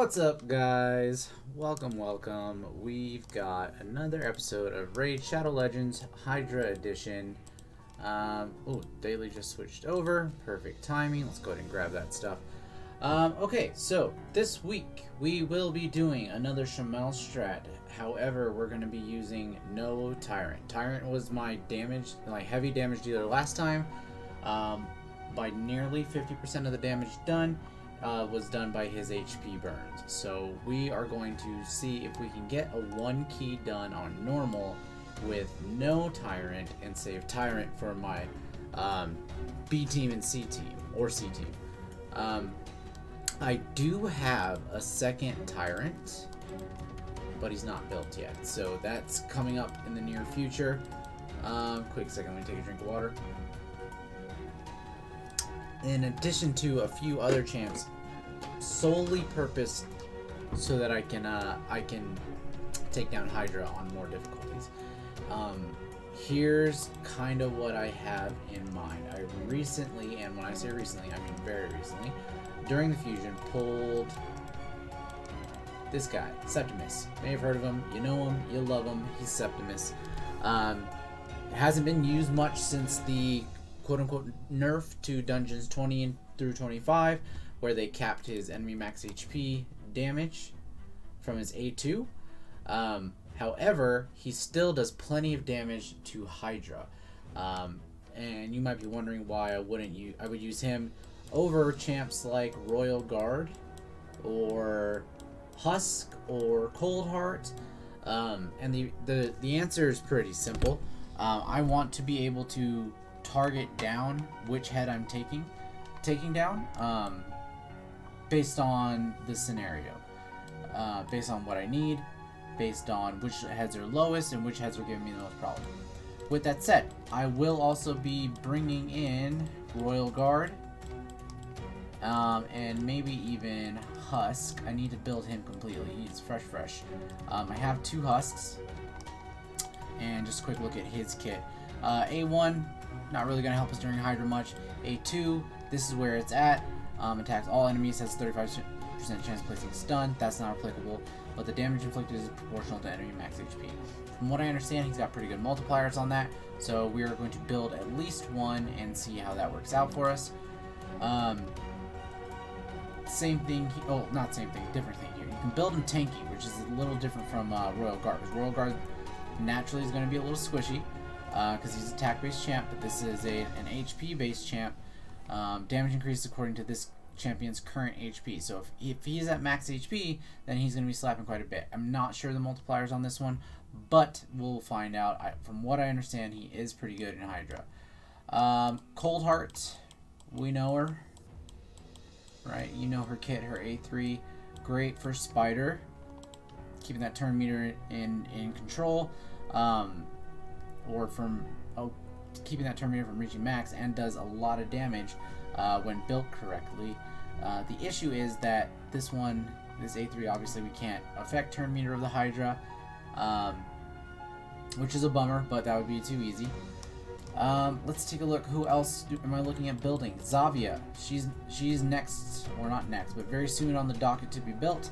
What's up, guys? Welcome. We've got another episode of Raid Shadow Legends Hydra Edition. Oh, Daily just switched over. Perfect timing. Let's go ahead and grab that stuff. Okay, so this week we will be doing another Shamel strat. However, we're going to be using no Tyrant. Tyrant was my heavy damage dealer last time. By nearly 50% of the damage done was done by his HP burns. So we are going to see if we can get a 1 key done on normal with no Tyrant and save Tyrant for my B team and C team, or C team. I do have a second Tyrant, but he's not built yet, so that's coming up in the near future. Quick second, let me take a drink of water. In addition to a few other champs, solely purposed so that I can take down Hydra on more difficulties. Here's kind of what I have in mind. I recently, and when I say recently, I mean very recently, during the fusion, pulled this guy, Septimus. You may have heard of him, you know him, you love him, he's Septimus. It hasn't been used much since the quote-unquote nerf to dungeons 20 through 25, where they capped his enemy max HP damage from his A2. However, he still does plenty of damage to Hydra. And you might be wondering why I would use him over champs like Royal Guard or Husk or Cold Heart. And the answer is pretty simple. I want to be able to target down which head I'm taking down, based on the scenario, based on what I need, based on which heads are lowest and which heads are giving me the most problem. With that said, I will also be bringing in Royal Guard, and maybe even Husk. I need to build him completely. He's fresh. I have 2 Husks, and just a quick look at his kit. A1, not really going to help us during Hydra much. A2, this is where it's at. Attacks all enemies, has 35% chance of placing stun. That's not applicable, but the damage inflicted is proportional to enemy max HP. From what I understand, he's got pretty good multipliers on that, so we are going to build at least one and see how that works out for us. Same thing, not same thing, different thing here. You can build him tanky, which is a little different from Royal Guard, because Royal Guard naturally is going to be a little squishy, because he's attack-based champ, but this is an HP-based champ. Damage increases according to this champion's current HP. So if he's at max HP, then he's going to be slapping quite a bit. I'm not sure the multipliers on this one, but we'll find out. From what I understand, he is pretty good in Hydra. Cold Heart, we know her, right? You know her kit, her A3, great for Spider, keeping that turn meter in control, or from keeping that turn meter from reaching max, and does a lot of damage when built correctly. The issue is that this A3, obviously we can't affect turn meter of the Hydra, which is a bummer, but that would be too easy. Let's take a look. Who else am I looking at building? Zavia. She's next, or not next, but very soon on the docket to be built.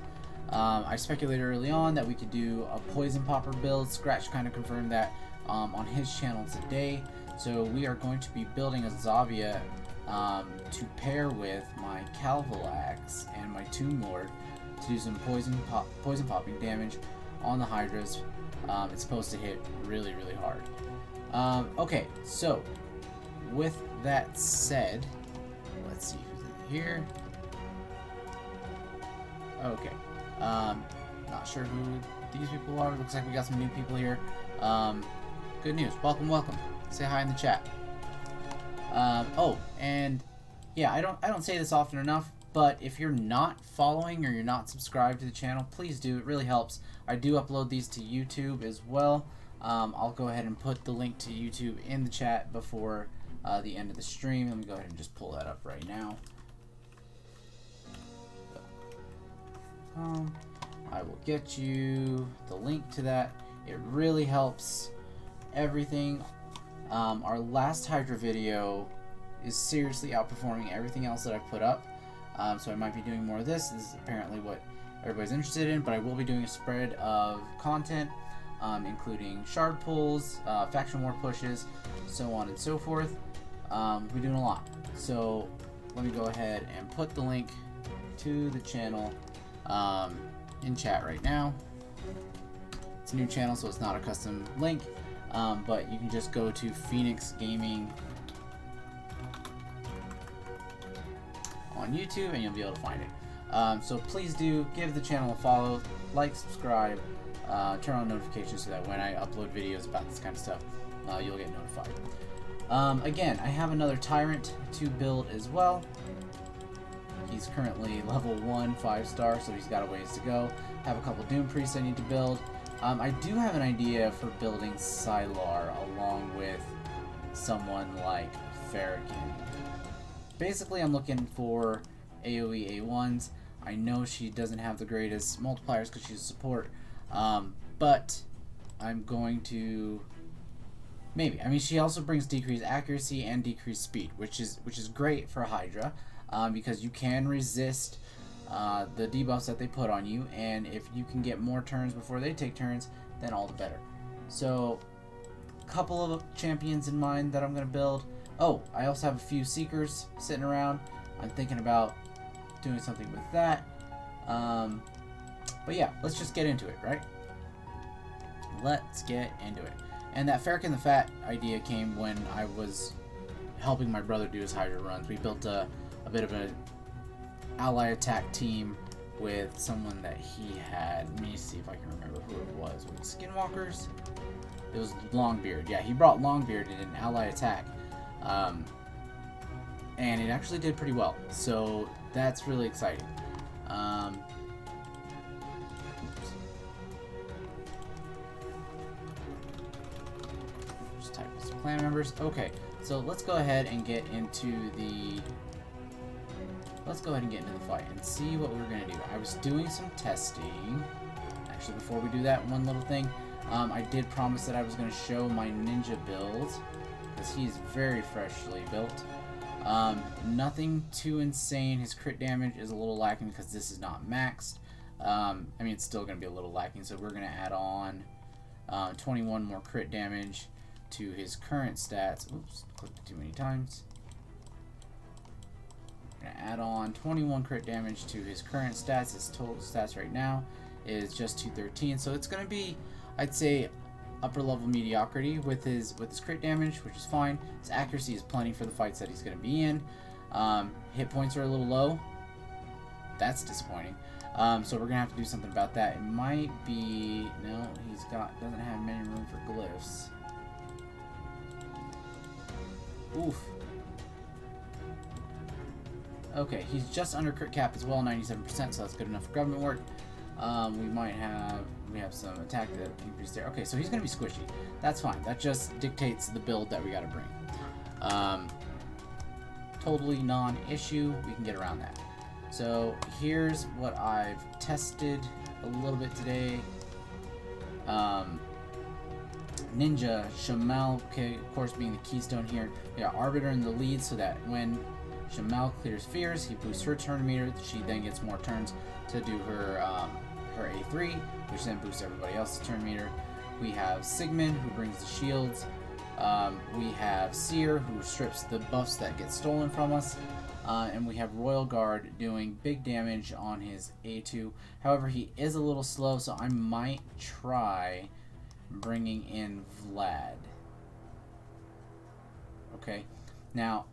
I speculated early on that we could do a Poison Popper build. Scratch kind of confirmed that on his channel today. So we are going to be building a Zavia to pair with my Calvalax and my Tomb Lord to do some poison popping damage on the Hydras. It's supposed to hit really hard. Okay, so with that said, let's see who's in here. Okay, not sure who these people are. Looks like we got some new people here. Good news. Welcome. Say hi in the chat. Oh, and yeah, I don't say this often enough, but if you're not following or you're not subscribed to the channel, please do. It really helps. I do upload these to YouTube as well. I'll go ahead and put the link to YouTube in the chat before the end of the stream. Let me go ahead and just pull that up right now. I will get you the link to that. It really helps everything. Our last Hydra video is seriously outperforming everything else that I've put up, so I might be doing more of this. This is apparently what everybody's interested in, but I will be doing a spread of content, including shard pulls, faction war pushes, so on and so forth. We're doing a lot. So let me go ahead and put the link to the channel in chat right now. It's a new channel, so it's not a custom link, but you can just go to Fenyks-Gaming on YouTube and you'll be able to find it. So please do give the channel a follow, like, subscribe, turn on notifications so that when I upload videos about this kind of stuff, you'll get notified. Again, I have another Tyrant to build as well. He's currently level 1, 5-star, so he's got a ways to go. Have a couple Doom Priests I need to build. I do have an idea for building Sylar along with someone like Fenyks-Gaming. Basically, I'm looking for AoE A1s. I know she doesn't have the greatest multipliers because she's a support, but I'm going to maybe. I mean, she also brings decreased accuracy and decreased speed, which is great for Hydra, because you can resist the debuffs that they put on you, and if you can get more turns before they take turns, then all the better. So, a couple of champions in mind that I'm going to build. Oh, I also have a few Seekers sitting around. I'm thinking about doing something with that. But yeah, let's just get into it, right? Let's get into it. And that Ferric and the Fat idea came when I was helping my brother do his Hydra runs. We built a bit of an ally attack team with someone that he had. Let me see if I can remember who it was. Was it Skinwalkers? It was Longbeard. Yeah, he brought Longbeard in an ally attack. And it actually did pretty well. So that's really exciting. Just type some clan members. Okay, so let's go ahead and get into the fight and see what we're gonna do. I was doing some testing. Actually, before we do that, one little thing. I did promise that I was gonna show my ninja build, because he's very freshly built. Nothing too insane. His crit damage is a little lacking because this is not maxed. I mean, it's still going to be a little lacking, so we're going to add on 21 more crit damage to his current stats. Oops, clicked it too many times. We're going to add on 21 crit damage to his current stats. His total stats right now is just 213, so it's going to be, I'd say, upper level mediocrity with his crit damage, which is fine. His accuracy is plenty for the fights that he's going to be in. Hit points are a little low. That's disappointing. So we're gonna have to do something about that. It might be no. Doesn't have many room for glyphs. Oof. Okay, he's just under crit cap as well, 97%. So that's good enough for government work. We have some attack that increase there. Okay, so he's gonna be squishy. That's fine. That just dictates the build that we gotta bring. Totally non-issue. We can get around that. So here's what I've tested a little bit today. Ninja, Shamal, okay, of course being the keystone here. We got Arbiter in the lead so that when Shamal clears fears, he boosts her turn meter. She then gets more turns to do her her A3, which then boosts everybody else's turn meter. We have Sigmund, who brings the shields. We have Seer, who strips the buffs that get stolen from us. And we have Royal Guard doing big damage on his A2. However, he is a little slow, so I might try bringing in Vlad. Okay. Now,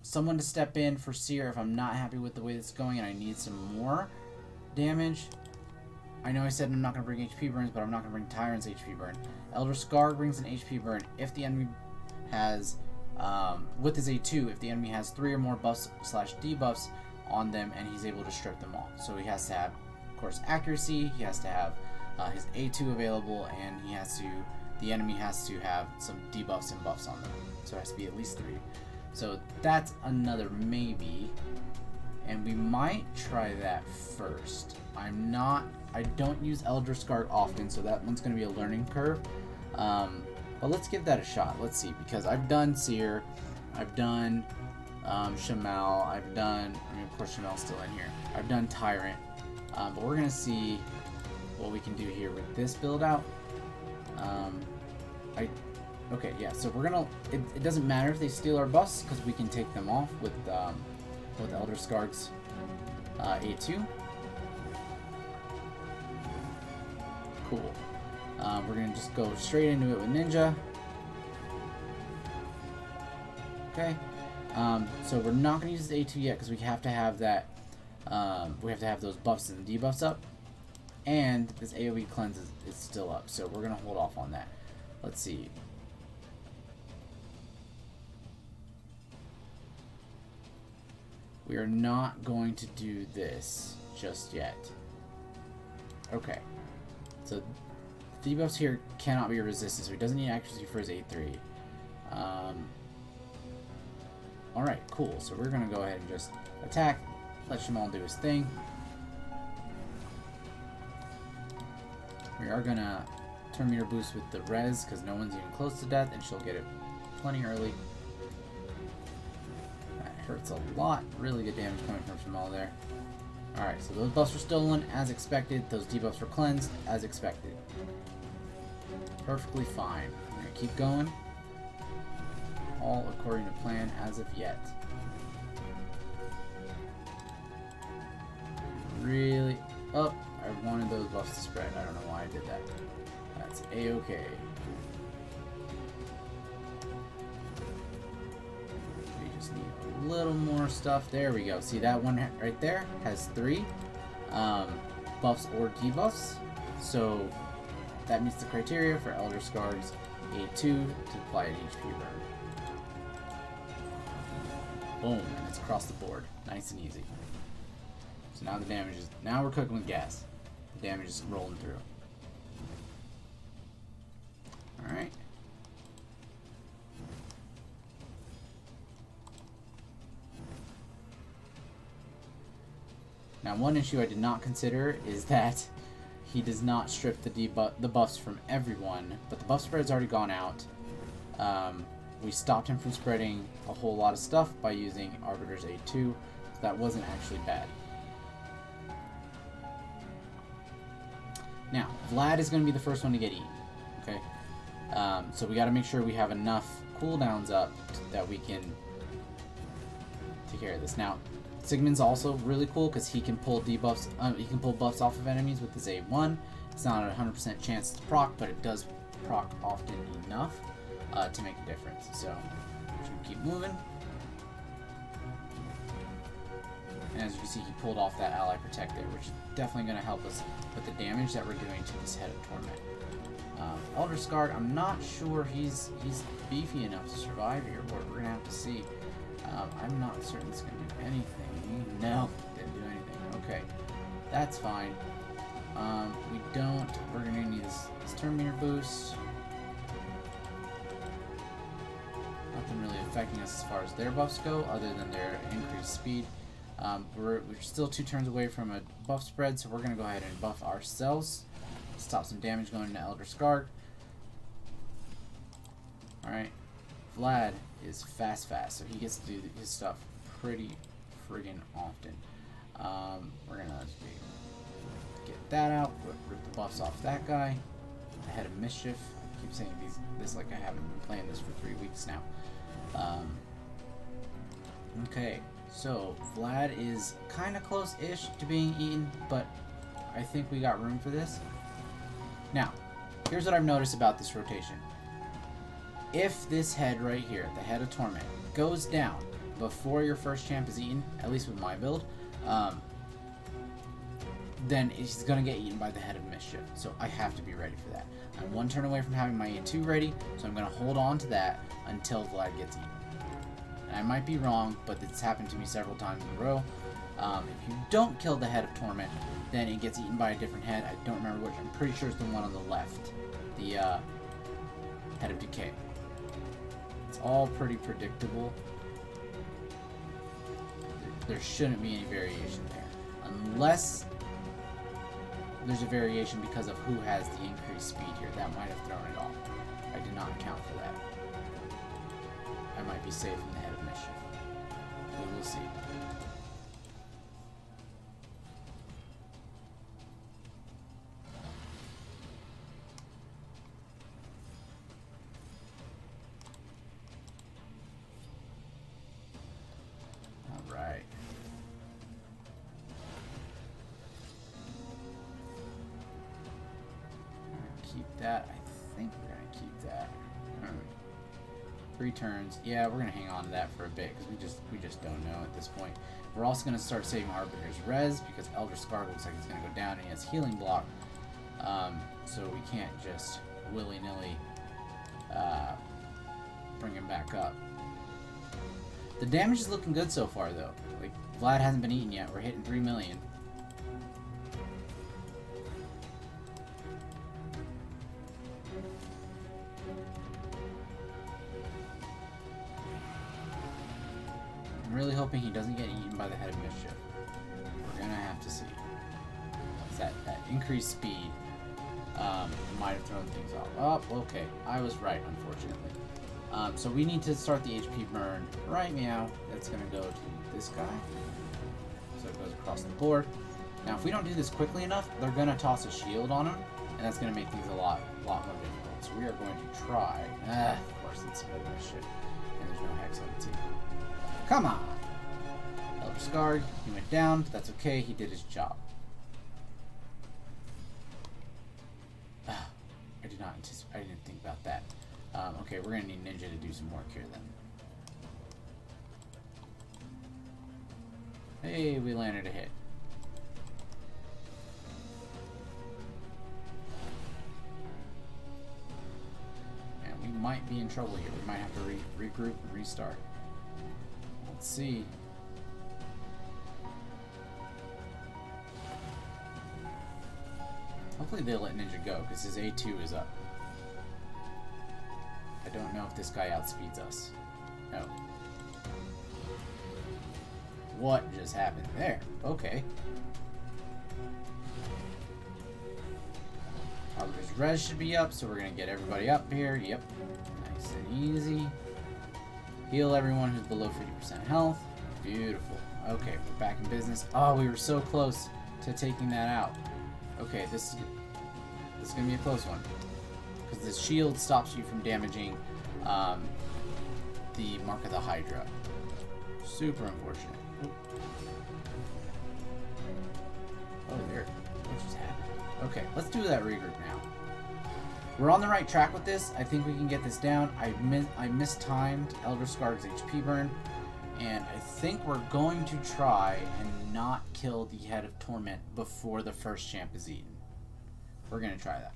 someone to step in for Seer if I'm not happy with the way this is going and I need some more damage. I know I said I'm not going to bring HP burns, but I'm not going to bring Tyrant's HP burn. Elder Skarg brings an HP burn if the enemy has, with his A2, if the enemy has 3 or more buffs / debuffs on them and he's able to strip them off. So he has to have, of course, accuracy, he has to have his A2 available, and the enemy has to have some debuffs and buffs on them. So it has to be at least 3. So that's another maybe. And we might try that first. I don't use Elder Skarg often, so that one's going to be a learning curve. But let's give that a shot. Let's see, because I've done Seer, I've done Shamal, of course Shamal's still in here. I've done Tyrant. But we're going to see what we can do here with this build out. Okay, yeah, so we're going to... It doesn't matter if they steal our buffs, because we can take them off with Elder Skarg's A2. Cool. We're going to just go straight into it with Ninja. Okay. So we're not going to use the A2 yet, because we have to have that... we have to have those buffs and debuffs up. And this AoE cleanse is still up, so we're going to hold off on that. Let's see. We are not going to do this just yet. Okay. So, the debuffs here cannot be resisted, so he doesn't need accuracy for his A3. Alright, cool. So we're going to go ahead and just attack, let Shamal do his thing. We are going to turn meter boost with the res, because no one's even close to death, and she'll get it plenty early. Hurts a lot. Really good damage coming from Shamal there. Alright, so those buffs were stolen as expected. Those debuffs were cleansed as expected. Perfectly fine. We're going to keep going. All according to plan as of yet. Really? Oh, I wanted those buffs to spread. I don't know why I did that. That's A-okay. A little more stuff. There we go. See that one right there has 3 buffs or debuffs. So that meets the criteria for Elder Skarg's A2 to apply an HP burn. Boom, and it's across the board. Nice and easy. So now the damage is... Now we're cooking with gas. The damage is rolling through. Alright. Now, one issue I did not consider is that he does not strip the buffs from everyone, but the buff spread's already gone out. We stopped him from spreading a whole lot of stuff by using Arbiter's A2, so that wasn't actually bad. Now, Vlad is going to be the first one to get eaten, okay? So we got to make sure we have enough cooldowns up that we can take care of this. Now, Sigmund's also really cool because he can pull debuffs. He can pull buffs off of enemies with his A1. It's not a 100% chance to proc, but it does proc often enough to make a difference. So, should keep moving. And as you can see, he pulled off that ally protect there, which is definitely going to help us with the damage that we're doing to this head of torment. Elder Skarg, I'm not sure he's beefy enough to survive here, but we're going to have to see. I'm not certain it's going to do anything. No, didn't do anything. Okay, that's fine. We're going to need this turn meter boost. Nothing really affecting us as far as their buffs go, other than their increased speed. We're still 2 turns away from a buff spread, so we're going to go ahead and buff ourselves. Stop some damage going into Elder Skarg. Alright. Vlad is fast, so he gets to do his stuff pretty friggin' often. We're gonna get that out, rip the buffs off that guy. The Head of Mischief. I keep saying this like I haven't been playing this for 3 weeks now. Okay, so Vlad is kind of close-ish to being eaten, but I think we got room for this. Now, here's what I've noticed about this rotation. If this head right here, the Head of Torment, goes down before your first champ is eaten, at least with my build, then he's going to get eaten by the Head of Mischief. So I have to be ready for that. I'm 1 turn away from having my A2 ready, so I'm going to hold on to that until Vlad gets eaten. And I might be wrong, but it's happened to me several times in a row. If you don't kill the Head of Torment, then it gets eaten by a different head. I don't remember which. I'm pretty sure it's the one on the left. The Head of Decay. It's all pretty predictable. There shouldn't be any variation there. Unless there's a variation because of who has the increased speed here. That might have thrown it off. I did not account for that. I might be safe in the Head of Mischief. We will see. keep that. I think we're going to keep that. 3 turns. Yeah, we're going to hang on to that for a bit because we just don't know at this point. We're also going to start saving Arbiter's res because Elder Skarg looks like he's going to go down and he has healing block. So we can't just willy-nilly bring him back up. The damage is looking good so far, though. Like, Vlad hasn't been eaten yet. We're hitting 3 million. I'm really hoping he doesn't get eaten by the Head of Mischief. We're gonna have to see. That increased speed might have thrown things off. Oh, okay. I was right, unfortunately. So we need to start the HP burn right now. That's gonna go to this guy. So it goes across the board. Now, if we don't do this quickly enough, they're gonna toss a shield on him, and that's gonna make things a lot more difficult. So we are going to try. Of course, it's Head of Mischief, and there's no hex on the team. Come on! Elder Skarg, he went down, but that's okay, he did his job. I didn't think about that. Okay, we're gonna need Ninja to do some work here then. Hey, we landed a hit. And we might be in trouble here. We might have to regroup and restart. Let's see. Hopefully they let Ninja go, because his A2 is up. I don't know if this guy outspeeds us. No. What just happened there? Okay. Arbiter's res should be up, so we're going to get everybody up here. Yep. Nice and easy. Heal everyone who's below 50% health. Beautiful. Okay, we're back in business. Oh, we were so close to taking that out. Okay, this is going to be a close one. Because the shield stops you from damaging the Mark of the Hydra. Super unfortunate. Oh, there. What just happened? Okay, let's do that regroup now. We're on the right track with this. I think we can get this down. I mistimed Elder Skarg's HP burn. And I think we're going to try and not kill the Head of Torment before the first champ is eaten. We're going to try that.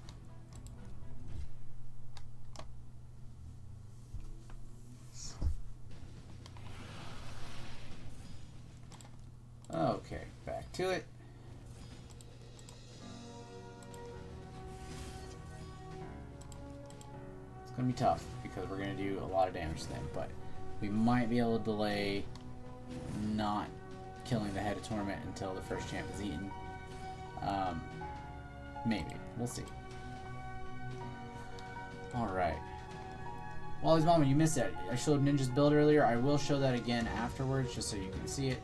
Okay, back to it. It's going to be tough because we're going to do a lot of damage to them, but we might be able to delay not killing the Head of Torment until the first champ is eaten. Maybe. We'll see. Alright. Wally's Mama, you missed that. I showed Ninja's build earlier. I will show that again afterwards just so you can see it.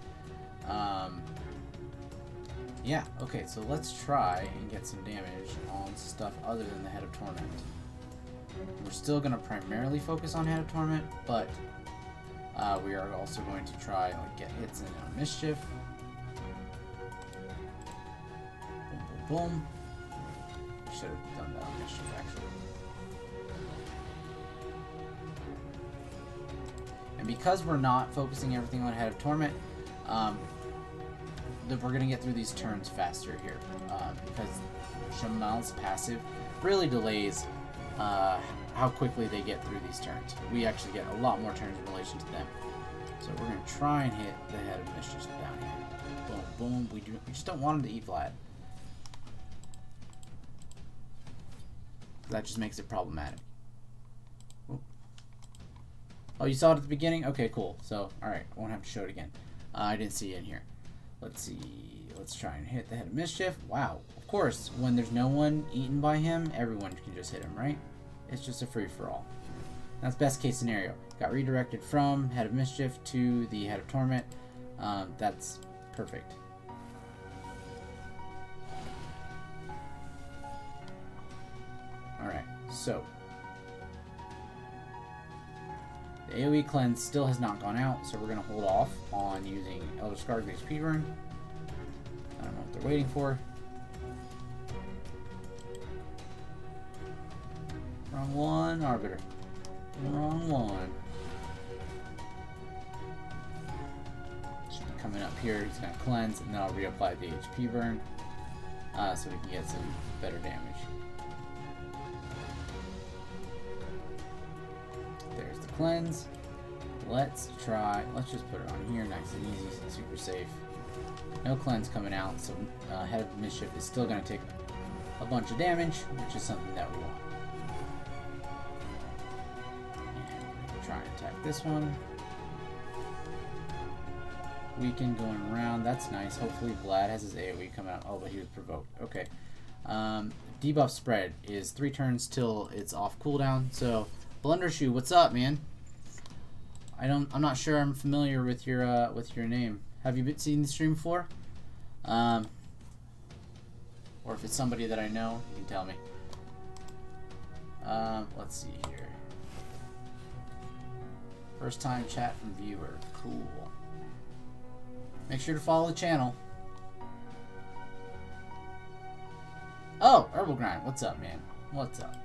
Yeah, okay, so let's try and get some damage on stuff other than the Head of Torment. We're still going to primarily focus on Head of Torment, but we are also going to try and get hits in on Mischief. Boom, boom, boom. Should have done that on Mischief, actually. And because we're not focusing everything on Head of Torment, we're going to get through these turns faster here. Because Shamal's passive really delays how quickly they get through these turns. We actually get a lot more turns in relation to them. So we're going to try and hit the Head of Mischief down here. Boom, boom. We just don't want him to eat Vlad. That just makes it problematic. Oh, you saw it at the beginning? Okay, cool. So, alright. I won't have to show it again. I didn't see it in here. Let's see. Let's try and hit the Head of Mischief. Wow. Of course, when there's no one eaten by him, everyone can just hit him, right? It's just a free-for-all. That's best case scenario. Got redirected from Head of Mischief to the Head of Torment. That's perfect. Alright, so the AoE cleanse still has not gone out, so we're going to hold off on using Elder Skarg's HP burn. I don't know what they're waiting for. one, Arbiter. Wrong one. Should be coming up here. He's going to cleanse, and then I'll reapply the HP burn so we can get some better damage. There's the cleanse. Let's just put it on here. Nice and easy, super safe. No cleanse coming out, so Head of Mischief is still going to take a bunch of damage, which is something that we want. And we're going to try and attack this one. Weaken going around, that's nice. Hopefully Vlad has his AoE coming out. Oh, but he was provoked. Okay. Debuff spread is 3 turns till it's off cooldown. So, Blundershoe, what's up, man? I'm not sure I'm familiar with your name. Have you seen the stream before? Or if it's somebody that I know, you can tell me. Let's see here. First time chat from viewer. Cool. Make sure to follow the channel. Oh, Herbal Grind. What's up, man? What's up?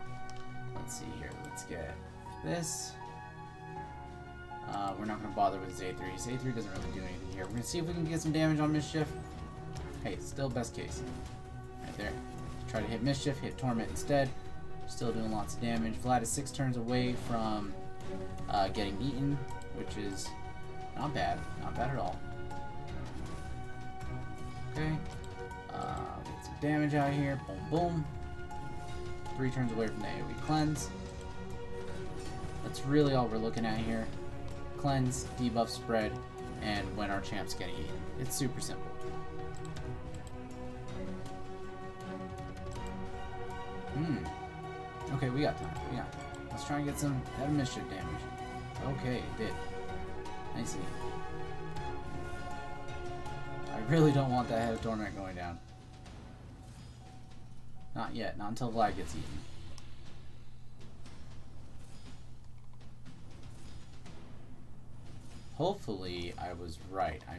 Let's see here. Let's get this. We're not going to bother with his A3. His A3 doesn't really do anything here. We're going to see if we can get some damage on Mischief. Hey, still best case. Right there. Try to hit Mischief, hit Torment instead. Still doing lots of damage. Vlad is 6 turns away from getting eaten, which is not bad. Not bad at all. Okay. Get some damage out here. Boom, boom. 3 turns away from the AoE cleanse. That's really all we're looking at here. Cleanse, debuff spread, and when our champ's getting eaten. It's super simple. Okay, we got time. Let's try and get some Head of Mischief damage. Okay, it did. Nice and easy. I really don't want that Head of Torment going down. Not yet. Not until Vlad gets eaten. Hopefully I was right. I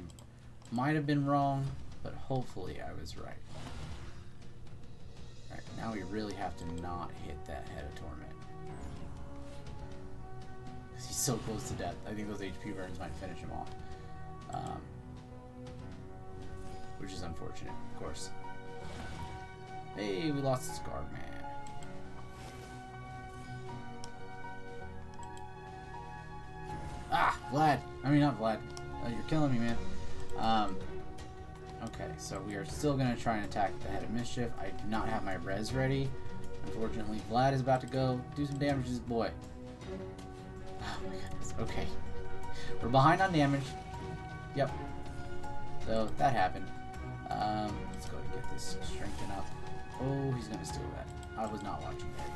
might have been wrong, but hopefully I was right. Alright, now we really have to not hit that Head of Torment. Because he's so close to death. I think those HP burns might finish him off. Which is unfortunate, of course. Hey, we lost the Skarg, man. Ah, Vlad. I mean, not Vlad. You're killing me, man. Okay, so we are still going to try and attack the Head of Mischief. I do not have my res ready. Unfortunately, Vlad is about to go do some damage to this boy. Oh my goodness. Okay. We're behind on damage. Yep. So, that happened. Let's go and get this strengthened up. Oh, he's going to steal that. I was not watching that.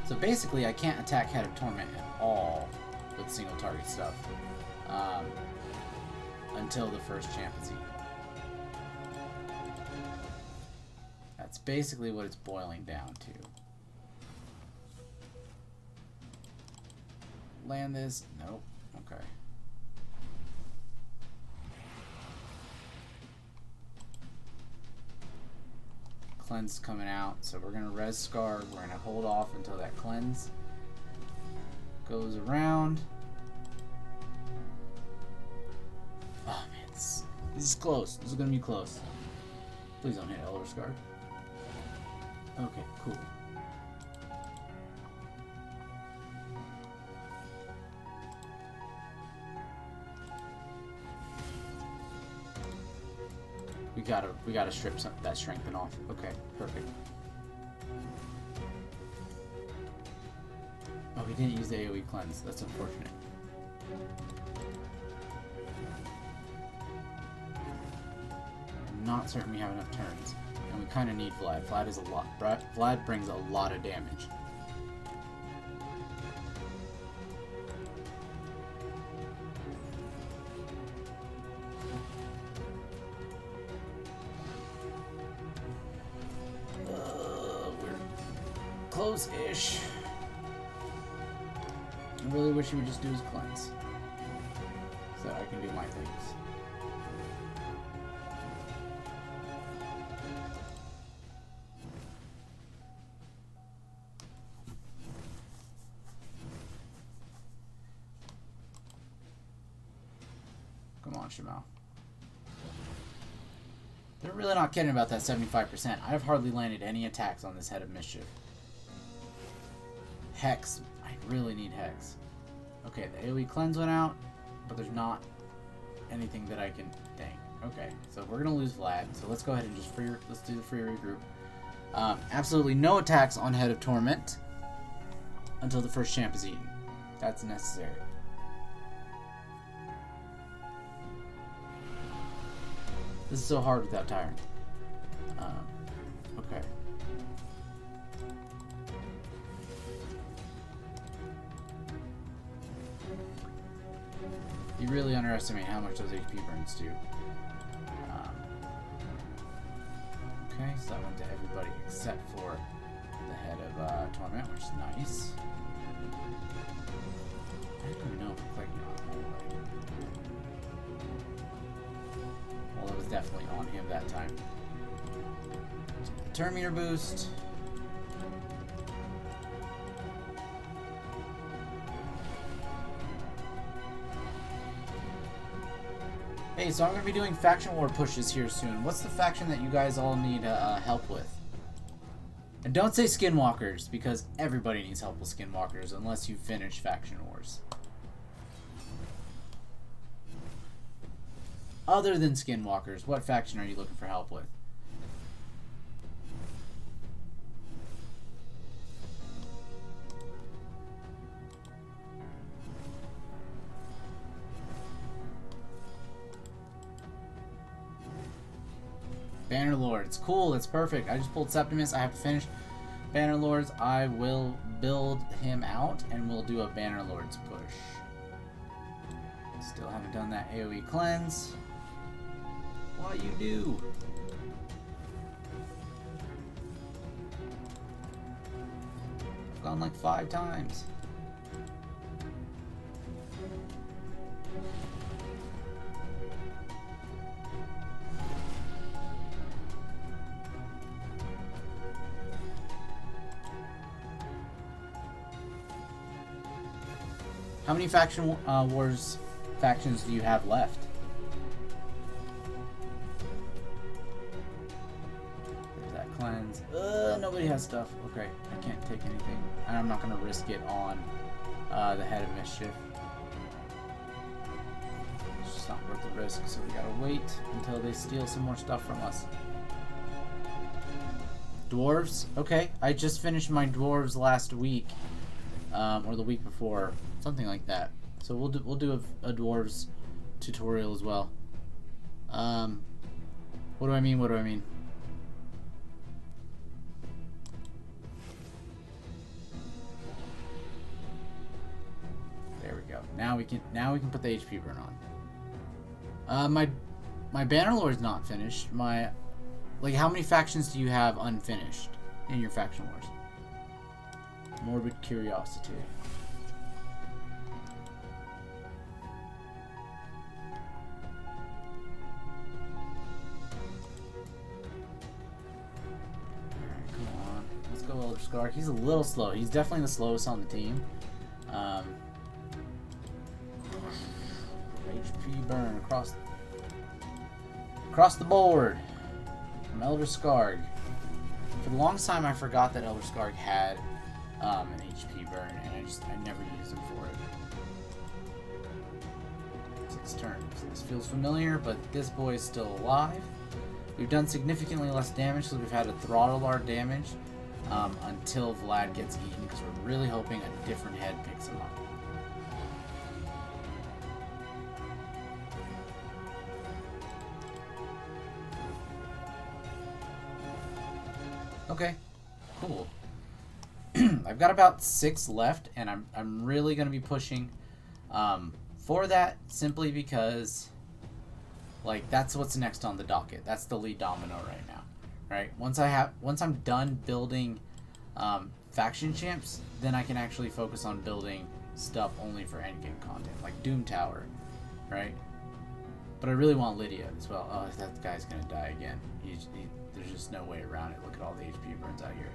So basically, I can't attack Head of Torment at all with single target stuff until the first champ is eaten. That's basically what it's boiling down to. Land this? Nope. Okay. Cleanse coming out, so we're gonna res Skarg. We're gonna hold off until that cleanse goes around. Oh man, this is close. This is gonna be close. Please don't hit Elder Skarg. Okay, cool. We gotta strip that strengthen off. Okay, perfect. Oh, we didn't use the AoE cleanse. That's unfortunate. I'm not certain we have enough turns, and we kind of need Vlad. Vlad is a lot. Vlad brings a lot of damage. Close-ish. I really wish he would just do his cleanse, so that I can do my things. Come on, Shimao. They're really not kidding about that 75%. I've hardly landed any attacks on this Head of Mischief. Hex. I really need Hex. Okay, the AoE cleanse went out, but there's not anything that I can... Dang. Okay, so we're going to lose Vlad. So let's go ahead and just let's do the free regroup. Absolutely no attacks on Head of Torment until the first champ is eaten. That's necessary. This is so hard without Tyrant. Okay. You really underestimate how much those HP burns do. Okay, so that went to everybody except for the Head of Torment, which is nice. I don't even know if I'm clicking on it. Well, it was definitely on him that time. Turn meter boost. Hey, so I'm going to be doing faction war pushes here soon. What's the faction that you guys all need help with? And don't say skinwalkers, because everybody needs help with skinwalkers unless you finish faction wars. Other than skinwalkers, what faction are you looking for help with? Banner Lords. Cool, that's perfect. I just pulled Septimus. I have to finish Banner Lords. I will build him out and we'll do a Banner Lords push. Still haven't done that AoE cleanse. What you do? I've gone like 5 times. How many faction wars factions do you have left? There's that cleanse. Nobody has stuff. Okay, I can't take anything. And I'm not going to risk it on the Head of Mischief. It's just not worth the risk, so we gotta wait until they steal some more stuff from us. Dwarves? Okay, I just finished my dwarves last week. Or the week before. Something like that. So we'll do a dwarves tutorial as well. What do I mean? What do I mean? There we go. Now we can put the HP burn on. My Bannerlord's not finished. Like, how many factions do you have unfinished in your faction wars? Morbid curiosity. Elder Skarg. He's a little slow. He's definitely the slowest on the team. HP burn across the board from Elder Skarg. For the longest time, I forgot that Elder Skarg had an HP burn, and I never used him for it. 6 turns. This feels familiar, but this boy is still alive. We've done significantly less damage, so we've had to throttle our damage until Vlad gets eaten, because we're really hoping a different head picks him up. Okay, cool. I've got about 6 left, and I'm really going to be pushing for that, simply because, like, that's what's next on the docket. That's the lead domino right now. Right? Once I'm done building faction champs, then I can actually focus on building stuff only for endgame content, like Doom Tower, right? But I really want Lydia as well. Oh, that guy's gonna die again. There's just no way around it. Look at all the HP burns out here.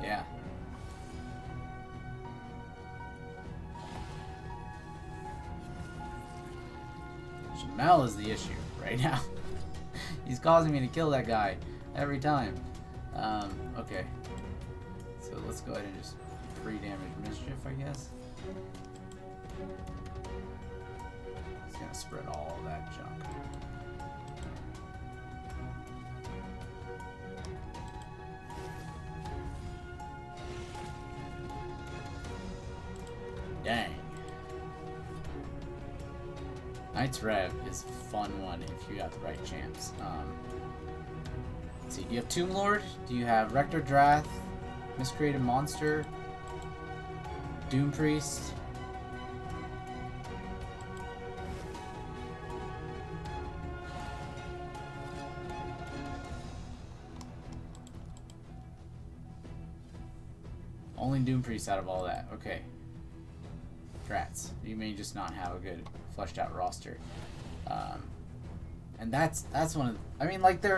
Yeah. Shamel is the issue right now. He's causing me to kill that guy every time. Okay. So let's go ahead and just pre-damage Mischief, I guess. He's gonna spread all that junk. Dang. Knight's Rev is a fun one if you got the right champs. Let's see, do you have Tomb Lord? Do you have Rector Drath? Miscreated Monster? Doom Priest? Only Doom Priest out of all that. Okay. Drats. You may just not have a good fleshed out roster. And that's one of the, I mean, like, there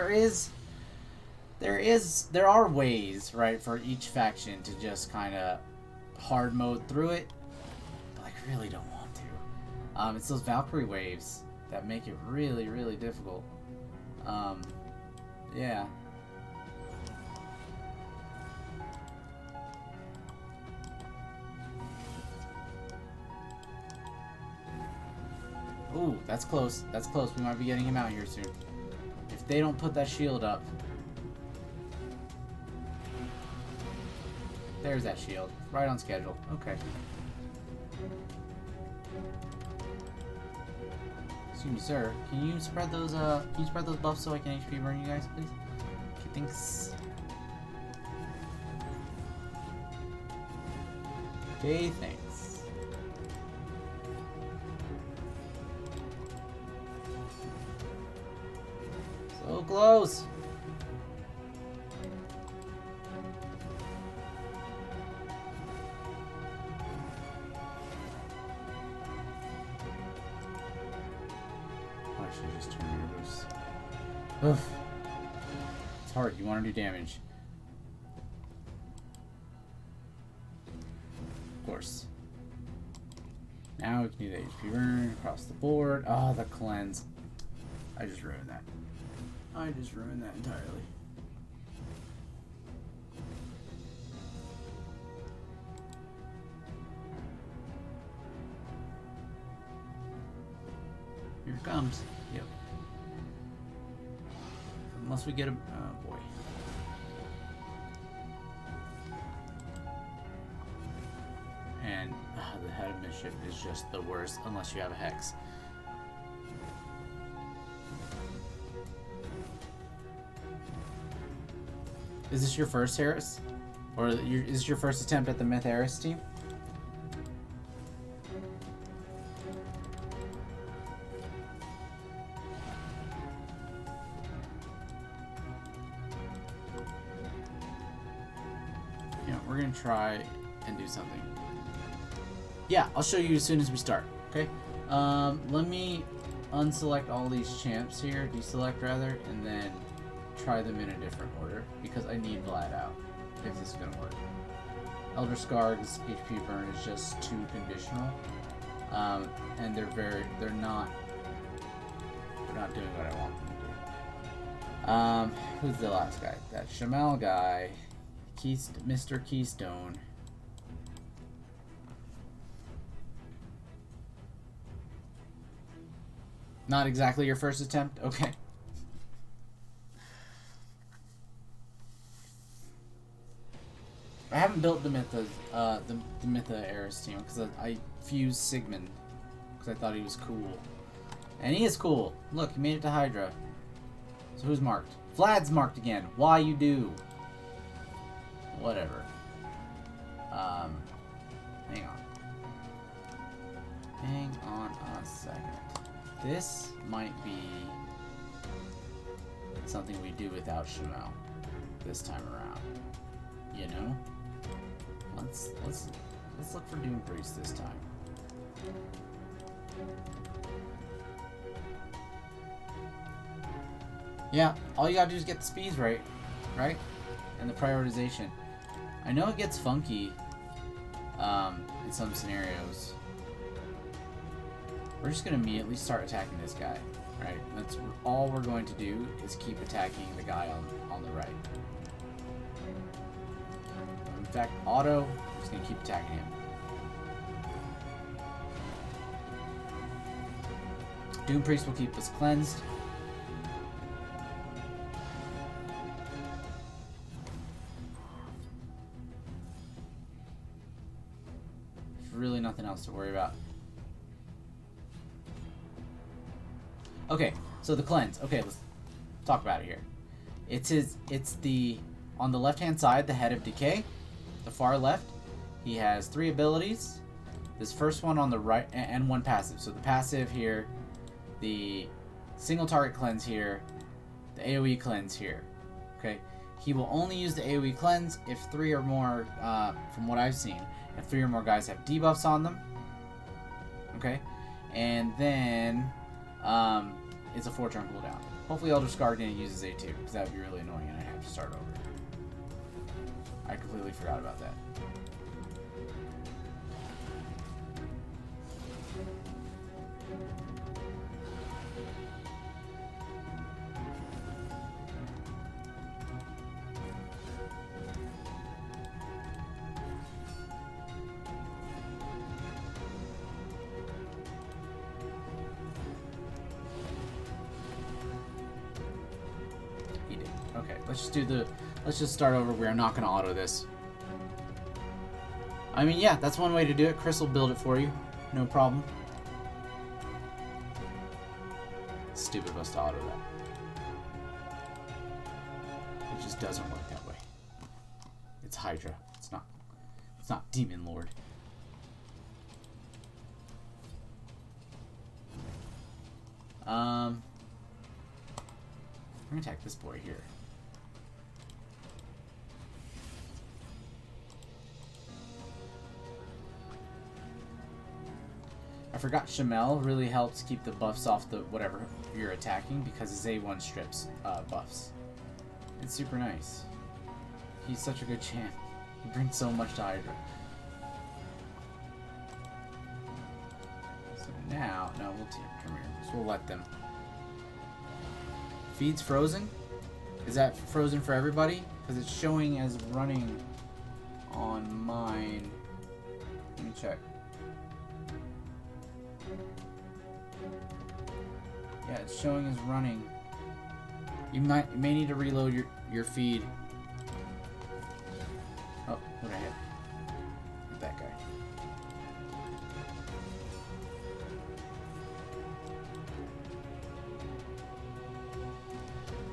are ways, right, for each faction to just kind of hard mode through it, but like really don't want to. It's those Valkyrie waves that make it really, really difficult. Yeah. Ooh, that's close. That's close. We might be getting him out here soon. If they don't put that shield up. There's that shield. Right on schedule. Okay. Excuse me, sir. Can you spread those buffs so I can HP burn you guys, please? Okay, thanks. Okay, thanks. So close. I should just turn your boost. Oof. It's hard. You want to do damage. Of course. Now we can do the HP burn across the board. Oh, the cleanse. I just ruined that. I just ruined that entirely. Here it comes. Yep. Unless we get a... oh, boy. And the Head of Mischief is just the worst unless you have a Hex. Is this your first Harris? Or is this your first attempt at the Myth Harris team? Yeah, we're gonna try and do something. Yeah, I'll show you as soon as we start, okay? Let me unselect all these champs here, deselect rather, and then try them in a different order because I need Vlad out if this is gonna work. Elder Skarg's HP burn is just too conditional, and they're not doing what I want them to do. Who's the last guy? That Shamel guy, Mr. Keystone. Not exactly your first attempt? Okay. I haven't built the Mytha Eris team because I fused Sigmund because I thought he was cool. And he is cool. Look, he made it to Hydra. So who's marked? Vlad's marked again. Why you do? Whatever. Hang on. Hang on a second. This might be something we do without Shamel this time around. You know? Let's let's look for Doom Priest this time. Yeah, all you gotta do is get the speeds right? And the prioritization. I know it gets funky in some scenarios. We're just gonna immediately start attacking this guy, right? That's all we're going to do is keep attacking the guy on the right. In fact, auto, we're just gonna keep attacking him. Doom Priest will keep us cleansed. There's really nothing else to worry about. Okay, so the cleanse. Okay, let's talk about it here. It's the on the left-hand side, the Head of Decay, the far left. He has 3 abilities. This first one on the right, and 1 passive. So the passive here, the single target cleanse here, the AoE cleanse here. Okay, he will only use the AoE cleanse if 3 or more, from what I've seen, if 3 or more guys have debuffs on them. Okay, and then it's a 4-turn cooldown. Hopefully Elder Skarg didn't use his A2, because that would be really annoying and I'd have to start over. I completely forgot about that. Okay, let's just start over. We're not gonna auto this. I mean, yeah, that's one way to do it. Chris will build it for you. No problem. Stupid of us to auto that. It just doesn't work that way. It's Hydra. It's not Demon Lord. I'm gonna attack this boy here. I forgot Shamel really helps keep the buffs off the whatever you're attacking because his A1 strips buffs. It's super nice. He's such a good champ. He brings so much to Hydra. So now, no, we'll come here. So we'll let them. Feed's frozen? Is that frozen for everybody? Because it's showing as running on mine. Let me check. Yeah, it's showing as running. You may need to reload your feed. Oh, what I hit? Hit that guy.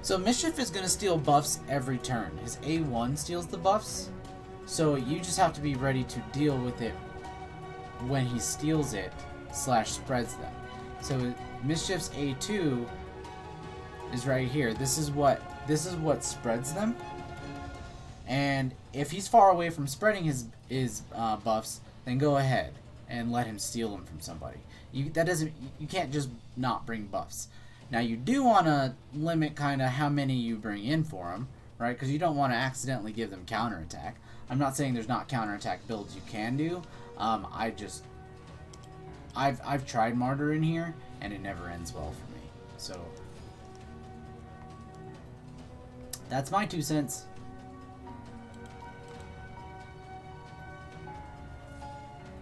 So Mischief is going to steal buffs every turn. His A1 steals the buffs. So you just have to be ready to deal with it when he steals it / spreads them. So Mischief's A2 is right here. This is what spreads them. And if he's far away from spreading his buffs, then go ahead and let him steal them from somebody. You can't just not bring buffs. Now you do want to limit kind of how many you bring in for him, right? Because you don't want to accidentally give them counterattack. I'm not saying there's not counterattack builds you can do. I've tried Martyr in here and it never ends well for me. So that's my 2 cents.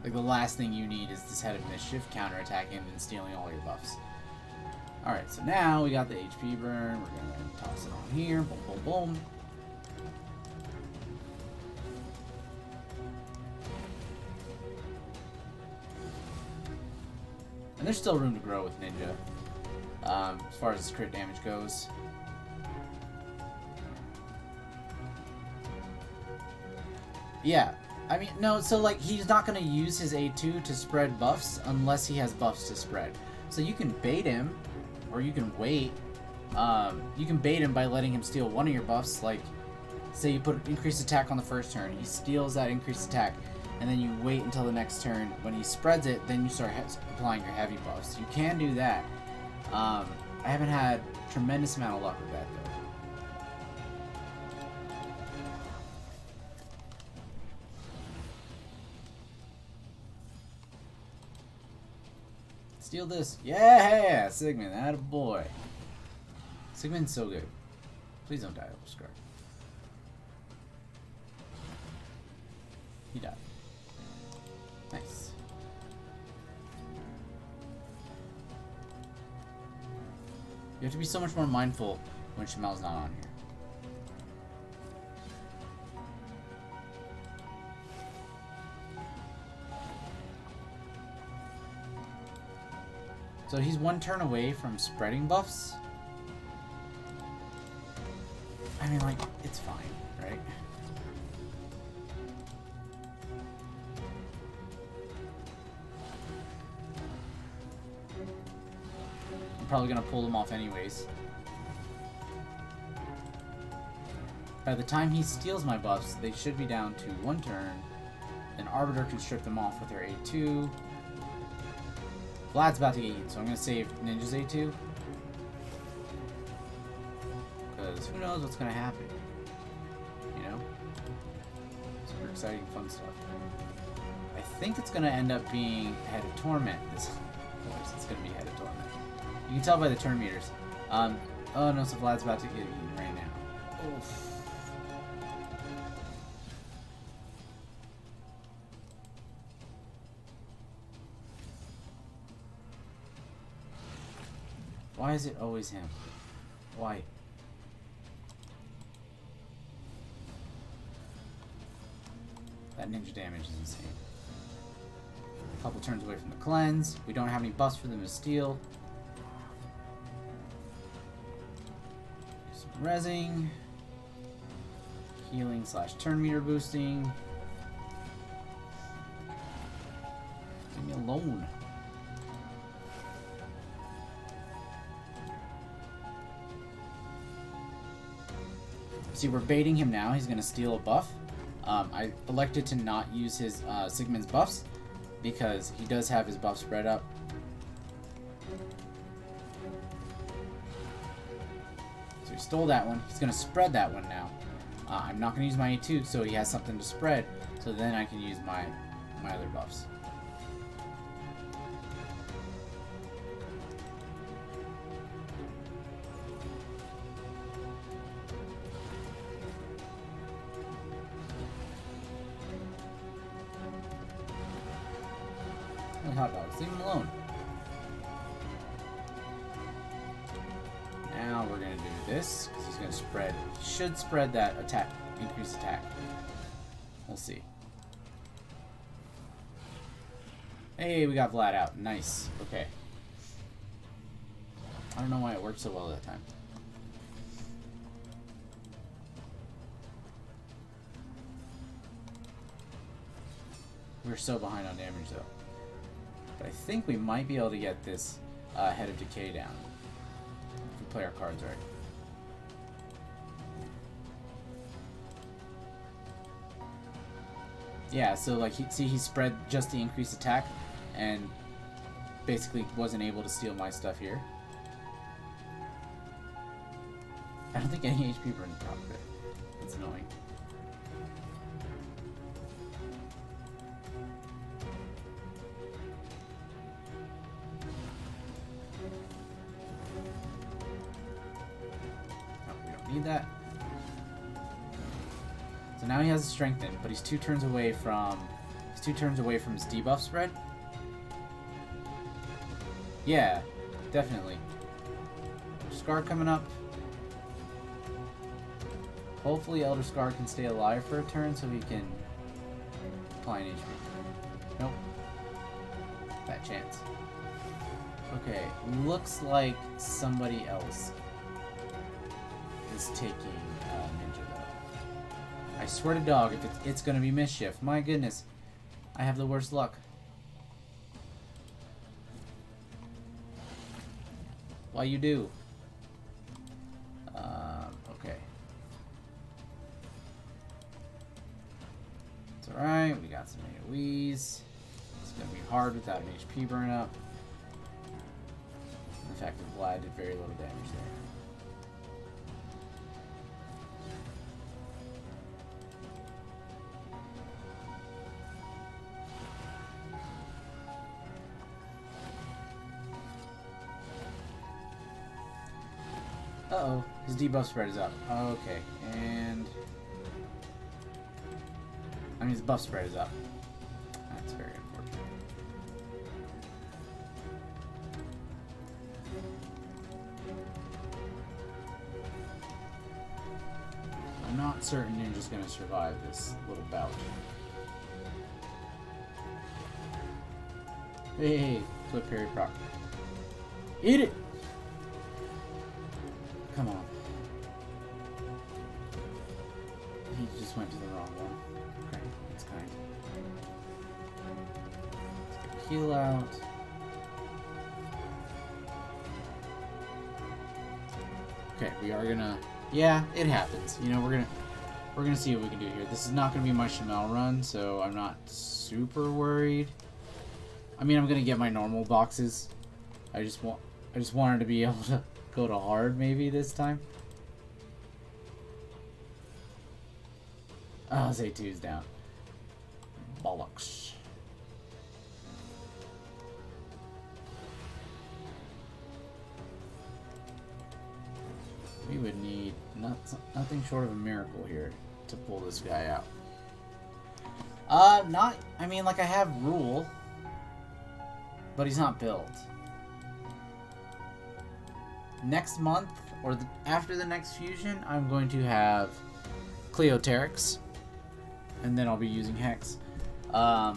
Like the last thing you need is this Head of Mischief counterattacking and stealing all your buffs. Alright, so now we got the HP burn. We're going to toss it on here. Boom, boom, boom. And there's still room to grow with Ninja, as far as crit damage goes. Yeah, I mean, no, so like he's not going to use his A2 to spread buffs unless he has buffs to spread. So you can bait him, or you can wait. You can bait him by letting him steal one of your buffs, like say you put increased attack on the first turn, he steals that increased attack, and then you wait until the next turn. When he spreads it, then you start applying your heavy buffs. You can do that. I haven't had a tremendous amount of luck with that, though. Steal this. Yeah! Sigmund, that a boy. Sigmund's so good. Please don't die over Skarg. He died. Nice. You have to be so much more mindful when Shamel's not on here. So he's one turn away from spreading buffs. I mean, like, it's fine, right? I'm probably gonna pull them off anyways. By the time he steals my buffs, they should be down to one turn. Then Arbiter can strip them off with her A2. Vlad's about to get eaten, so I'm going to save Ninja's A2. Because who knows what's going to happen. You know? Super exciting, fun stuff. I think it's going to end up being Head of Torment. This course, it's going to be Head of Torment. You can tell by the turn meters. Oh no, so Vlad's about to get eaten right now. Oof. Why is it always him? Why? That ninja damage is insane. A couple turns away from the cleanse. We don't have any buffs for them to steal. Some rezzing. Healing / turn meter boosting. Leave me alone. See, we're baiting him now. He's going to steal a buff. I elected to not use his Sigmund's buffs because he does have his buff spread up. So he stole that one. He's going to spread that one now. I'm not going to use my A2 so he has something to spread. So then I can use my other buffs. Hot dogs. Leave him alone. Now we're gonna do this because he's gonna spread. He should spread that attack, increased attack. We'll see. Hey, we got Vlad out. Nice. Okay. I don't know why it worked so well that time. We're so behind on damage though. But I think we might be able to get this Head of Decay down if we play our cards right. Yeah, so like he spread just the increased attack and basically wasn't able to steal my stuff here. I don't think any HP burn propped it. That's annoying. Need that. So now he has a strengthen, but he's 2 turns away from his debuff spread. Yeah, definitely. Skarg coming up. Hopefully Elder Skarg can stay alive for a turn so he can apply an HP. Nope. Bad chance. Okay, looks like somebody else is taking Ninja though. I swear to dog, if it's gonna be Mischief. My goodness, I have the worst luck. Why you do? Okay. alright. We got some AoEs. It's gonna be hard without an HP burn up. And the fact that Vlad did very little damage there. Uh-oh, his debuff spread is up. Okay, and... I mean, his buff spread is up. That's very unfortunate. I'm not certain Ninja's going to survive this little bout. Hey, flip parry proc. Eat it! Come on. He just went to the wrong one. Okay, that's kind. Let's get a heal out. Okay, we are gonna... Yeah, it happens. You know, we're gonna see what we can do here. This is not gonna be my Shamel run, so I'm not super worried. I mean, I'm gonna get my normal boxes. I just wanted to be able to go to hard maybe this time. Oh, Z2's down. Bollocks. We would need nothing short of a miracle here to pull this guy out. I mean, like, I have Rule, but he's not built. Next month, or after the next fusion, I'm going to have Cleoterix, and then I'll be using Hex. I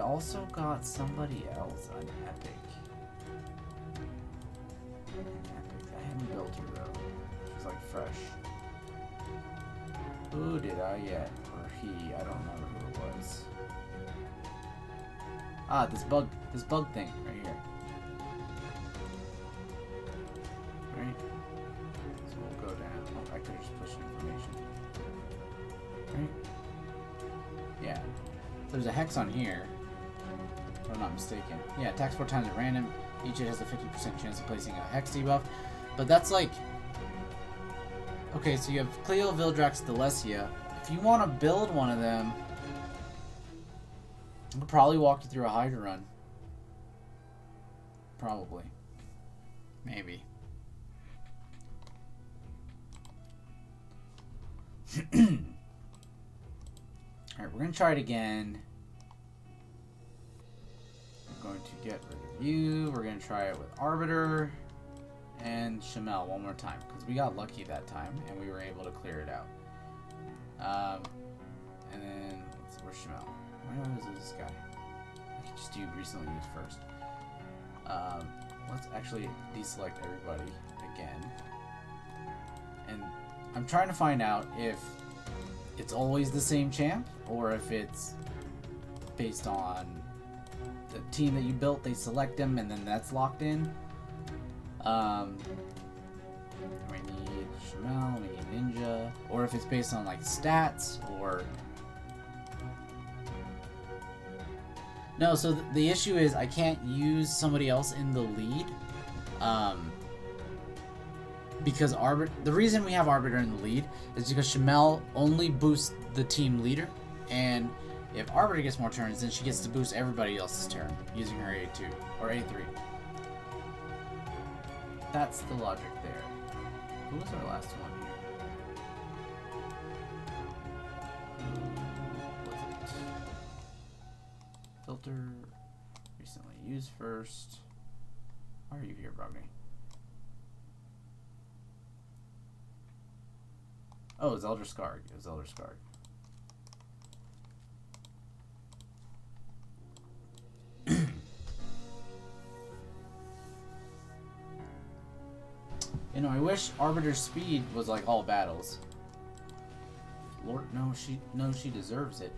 also got somebody else on Epic. I haven't built her though. She's like fresh. Who did I get? Or he? I don't remember who it was. Ah, this bug thing right here. Right? So we'll go down. Oh, I could just push information. Right? Yeah. So there's a hex on here. If I'm not mistaken. Yeah, attacks 4 times at random. Each hit has a 50% chance of placing a hex debuff. But that's like... Okay, so you have Cleo, Vildrax, Delecia. If you want to build one of them, I'll probably walk you through a Hydra run. Probably. Maybe. Alright, we're going to try it again. We're going to get rid of you. We're going to try it with Arbiter and Shamel one more time, because we got lucky that time and we were able to clear it out. And then, where's Shamel? Why do I always lose this guy? I could just do recently used first. Let's actually deselect everybody again. And I'm trying to find out if it's always the same champ, or if it's based on the team that you built, they select them, and then that's locked in. We need Shamel, we need Ninja, or if it's based on like stats, or... No, so the issue is I can't use somebody else in the lead, because the reason we have Arbiter in the lead is because Shamel only boosts the team leader, and if Arbiter gets more turns, then she gets to boost everybody else's turn using her A2 or A3. That's the logic there. Who was our last one here? What was it? Filter, recently used first. Why are you here, Brogny? Oh, it was Elder Skarg. It was Elder Skarg. You know, I wish Arbiter's speed was like all battles. Lord, no, she deserves it.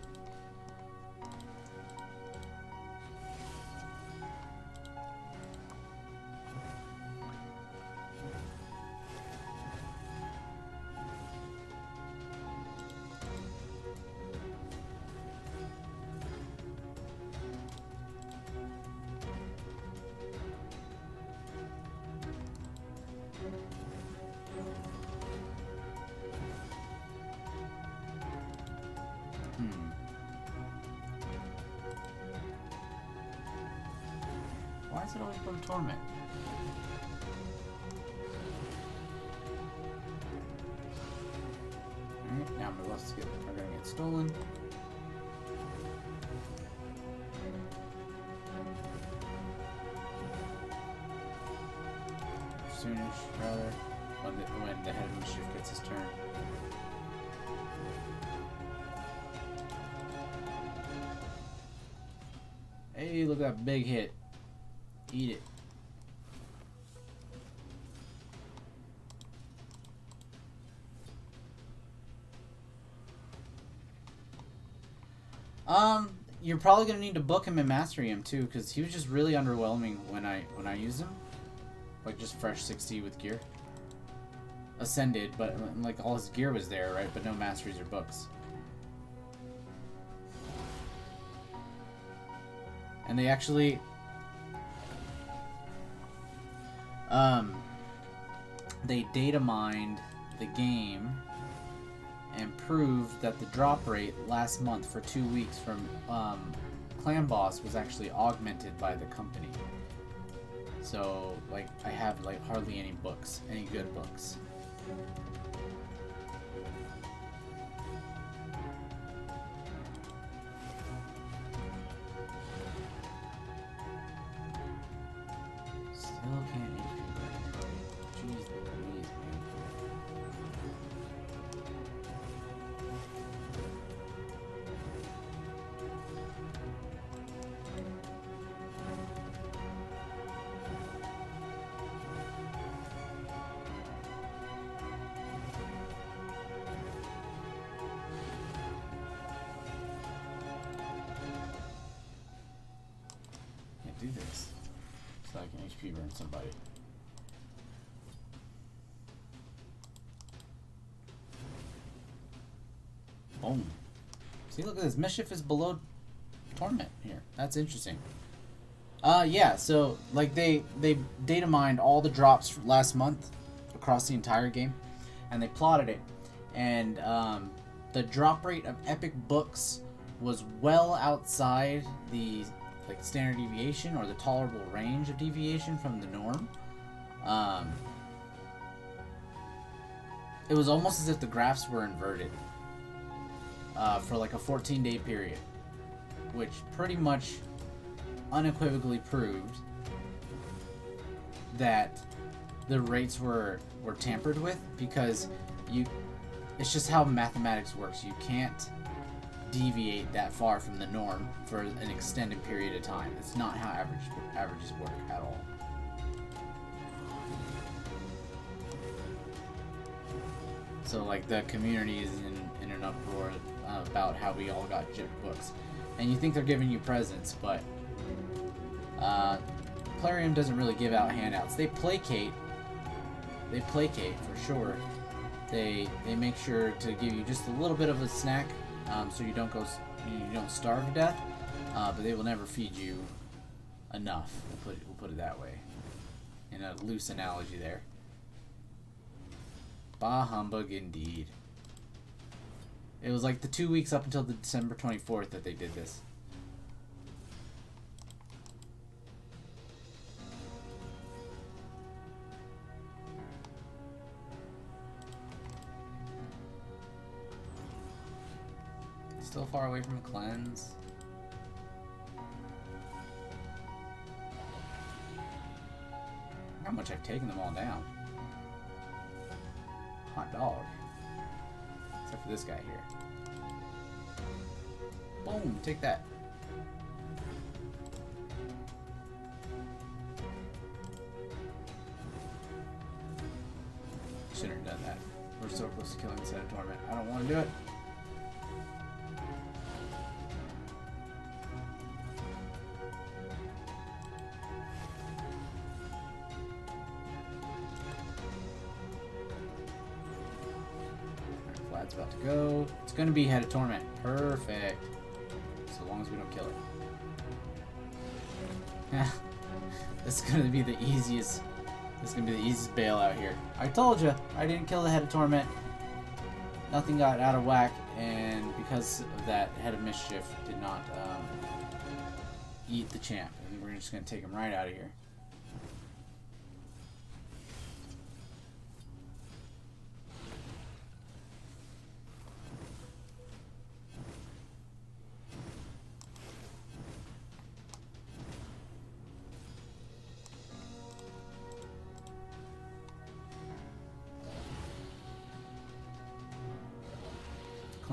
does it always go to Torment? Alright, now my buffs are gonna get stolen. Soonish, rather, when the head of mischief gets his turn. Hey, look at that big hit. Eat it. You're probably gonna need to book him and mastery him too, because he was just really underwhelming when I used him. Like just fresh 60 with gear. Ascended, but like all his gear was there, right? But no masteries or books. And they actually they data mined the game and proved that the drop rate last month for 2 weeks from Clan Boss was actually augmented by the company. So like I have like hardly any books, any good books. Still can't HP anybody. Jeez Louise, man. Can't do this. So I can HP burn somebody. Boom. See, look at this. Mischief is below Torment here. That's interesting. Yeah, so, like, they data mined all the drops last month across the entire game, and they plotted it. And, the drop rate of epic books was well outside the, like, standard deviation or the tolerable range of deviation from the norm. It was almost as if the graphs were inverted. For like a 14-day period, which pretty much unequivocally proved that the rates were tampered with, because it's just how mathematics works. You can't deviate that far from the norm for an extended period of time. It's not how averages work at all. So like the community is in an uproar about how we all got gypped books, and you think they're giving you presents, but Plarium doesn't really give out handouts. They placate for sure. They make sure to give you just a little bit of a snack, so you don't starve to death, but they will never feed you enough. We'll put it that way, in a loose analogy there. Bah humbug indeed. It was like the 2 weeks up until the December 24th that they did this. Still far away from a cleanse. How much I've taken them all down. Hot dog. Except for this guy here. Boom, take that. Shouldn't have done that. We're so close to killing this head of torment. I don't want to do it. Vlad's about to go. It's going to be Head of Torment. Perfect. So long as we don't kill it. This is going to be the easiest. This is going to be the easiest bailout here. I told you, I didn't kill the Head of Torment. Nothing got out of whack, and because of that, Head of Mischief did not eat the champ. And we're just going to take him right out of here.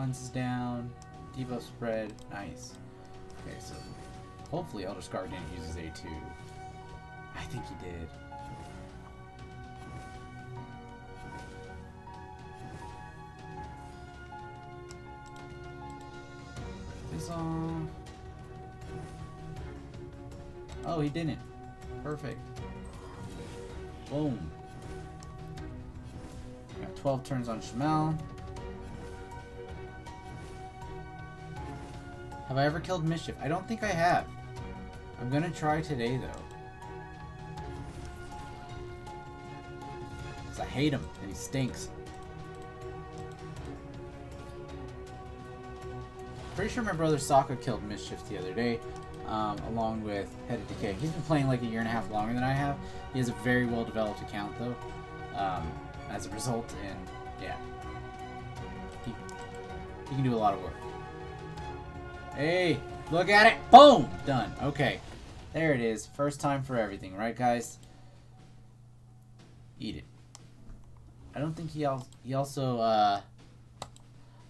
Cleanse is down. Debuff spread. Nice. Okay, so hopefully Elder Skarg didn't use his A2. I think he did. This on. Oh, he didn't. Perfect. Boom. Got 12 turns on Shamel. Have I ever killed Mischief? I don't think I have. I'm gonna try today, though. Because I hate him, and he stinks. Pretty sure my brother Sokka killed Mischief the other day, along with Head of Decay. He's been playing like a year and a half longer than I have. He has a very well-developed account, though, as a result, and yeah. He can do a lot of work. Hey, look at it! Boom! Done. Okay. There it is. First time for everything, right, guys? Eat it. I don't think he also, I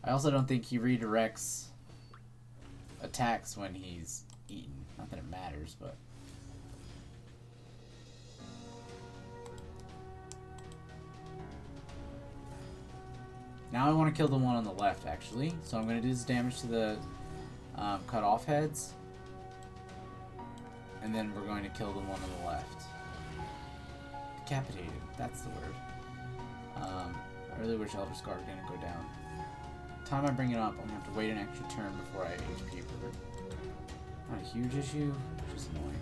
also don't think he redirects attacks when he's eaten. Not that it matters, but... Now I want to kill the one on the left, actually. So I'm going to do this damage to the cut off heads. And then we're going to kill the one on the left. Decapitated. That's the word. I really wish Elder Skarg didn't go down. Time I bring it up, I'm going to have to wait an extra turn before I HP her. Not a huge issue, just annoying.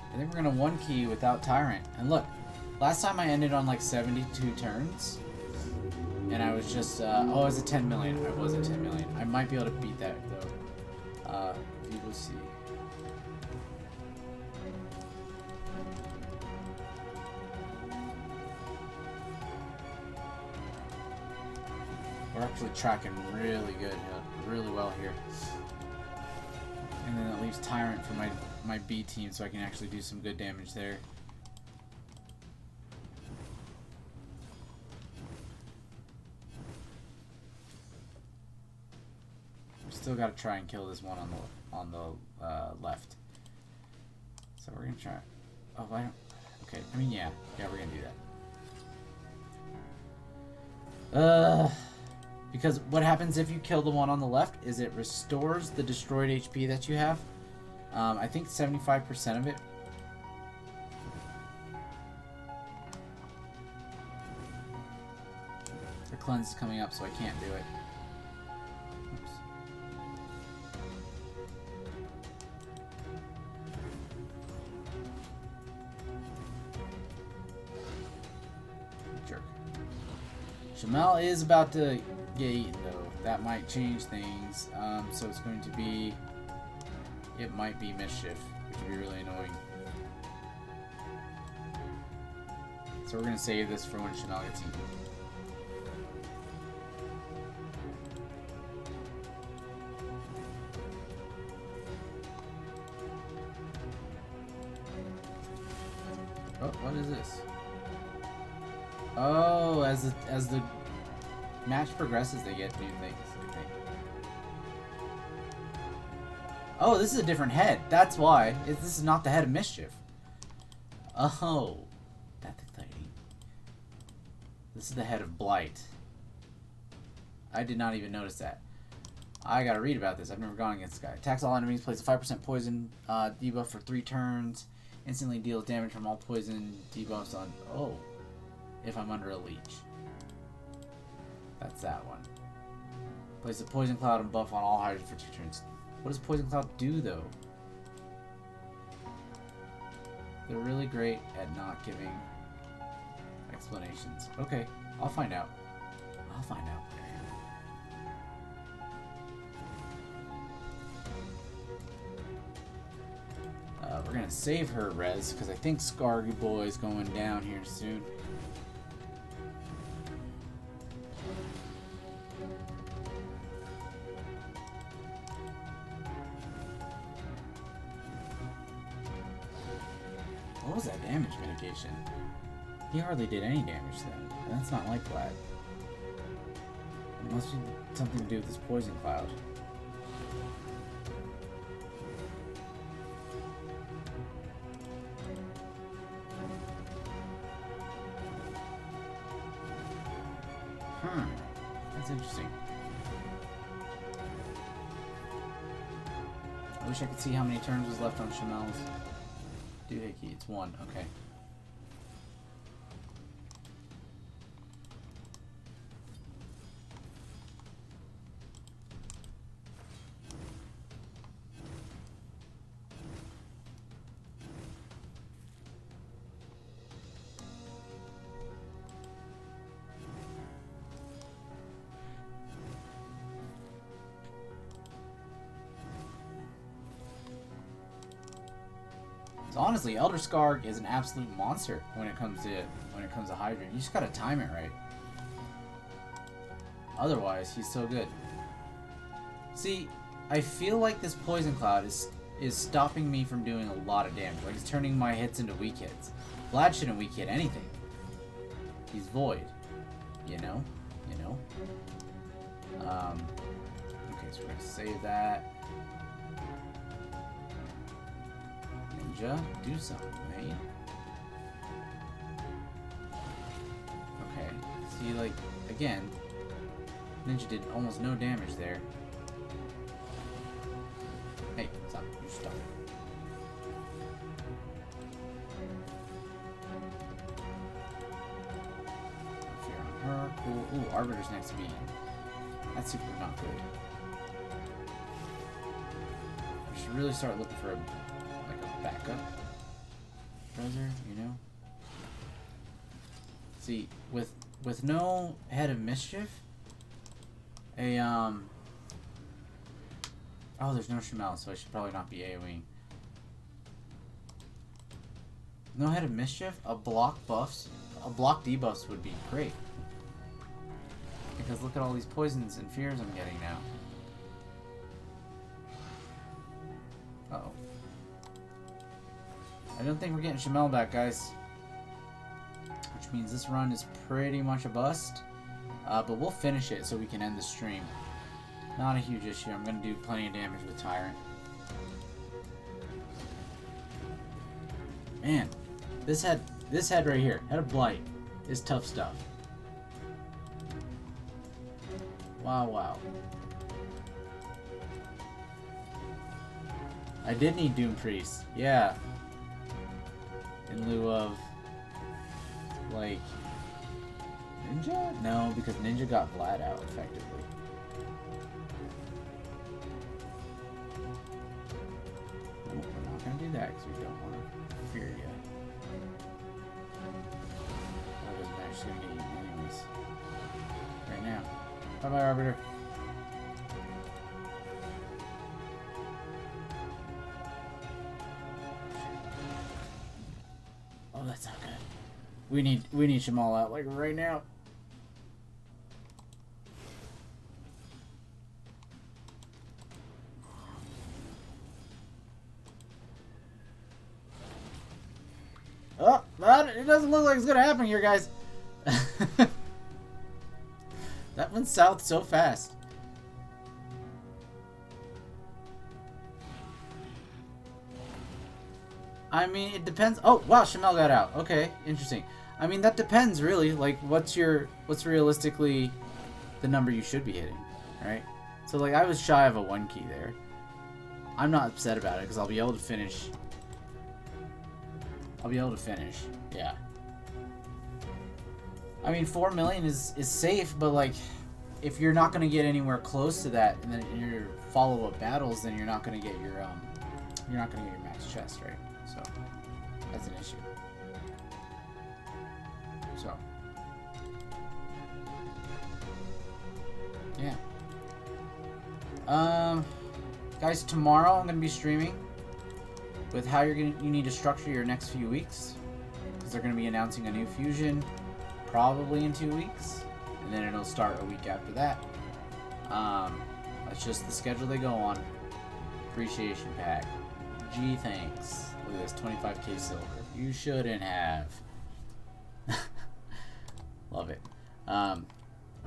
I think we're going to one key without Tyrant. And look, last time I ended on like 72 turns. And I was just, oh, it was a 10 million. I was at 10 million. I might be able to beat that, though. We will see. We're actually tracking really good, really well here. And then that leaves Tyrant for my B team, so I can actually do some good damage there. Still got to try and kill this one on the left. So we're gonna try. Oh, I don't. Okay. I mean, yeah, we're gonna do that. Because what happens if you kill the one on the left is it restores the destroyed HP that you have. I think 75% of it. The cleanse is coming up, so I can't do it. Oops. Jerk. Shamel is about to get eaten, though. That might change things. So it's going to be... It might be Mischief, which would be really annoying. So we're going to save this for when Shamel gets eaten. Oh, what is this? Oh, as the match progresses, they get new things, I think. Oh, this is a different head. That's why. This is not the head of Mischief. Oh, that's exciting. This is the head of Blight. I did not even notice that. I gotta read about this. I've never gone against this guy. Attacks all enemies, plays a 5% poison debuff for 3 turns. Instantly deals damage from all poison debuffs on... Oh. If I'm under a leech. That's that one. Plays a poison cloud and buff on all Hydra for 2 turns. What does poison cloud do, though? They're really great at not giving explanations. Okay, I'll find out. I'll find out. We're gonna save her res because I think Skarg Boy is going down here soon. What was that damage mitigation? He hardly did any damage then. That's not like Vlad. It must be something to do with this poison cloud. That's interesting. I wish I could see how many turns was left on Shamel's doohickey. It's 1. Okay. So honestly, Elder Skarg is an absolute monster when it comes to Hydra. You just gotta time it right. Otherwise, he's so good. See, I feel like this poison cloud is stopping me from doing a lot of damage. Like it's turning my hits into weak hits. Vlad shouldn't weak hit anything. He's void. You know? You know? Okay, so we're gonna save that. Ninja, do something, mate. Okay, see, like, again, Ninja did almost no damage there. Hey, stop, you're stuck. Fear on her, cool. Ooh, Arbiter's next to me. That's super not good. We should really start looking for a backup brother, you know. See, with no head of mischief, oh, there's no Shamel, so I should probably not be AoEing. No head of mischief, a block debuffs would be great. Because look at all these poisons and fears I'm getting now. Uh-oh. I don't think we're getting Shamel back, guys. Which means this run is pretty much a bust. But we'll finish it so we can end the stream. Not a huge issue. I'm going to do plenty of damage with Tyrant. Man, this head right here, Head of Blight, is tough stuff. Wow, wow. I did need Doom Priest. Yeah. In lieu of, like, Ninja? No, because Ninja got Vlad out effectively. No, we're not going to do that because we don't want to fear you. That doesn't matter, she's going to get eaten anyways. Right now. Bye-bye, Arbiter. That's not good. We need Shamal out like right now. Oh, it doesn't look like it's gonna happen here, guys. That went south so fast. I mean, it depends. Oh, wow, Shamel got out. Okay, interesting. I mean, that depends, really. Like, what's realistically the number you should be hitting, right? So, like, I was shy of a 1 key there. I'm not upset about it, because I'll be able to finish. Yeah. I mean, 4 million is safe, but, like, if you're not going to get anywhere close to that, and then in your follow-up battles, then you're not going to get your, max chest, right? So, that's an issue. So, yeah. Guys, tomorrow I'm going to be streaming with how you need to structure your next few weeks. Because they're going to be announcing a new fusion probably in 2 weeks. And then it'll start a week after that. That's just the schedule they go on. Appreciation pack. Gee, thanks. Look at this, 25k silver. You shouldn't have. Love it.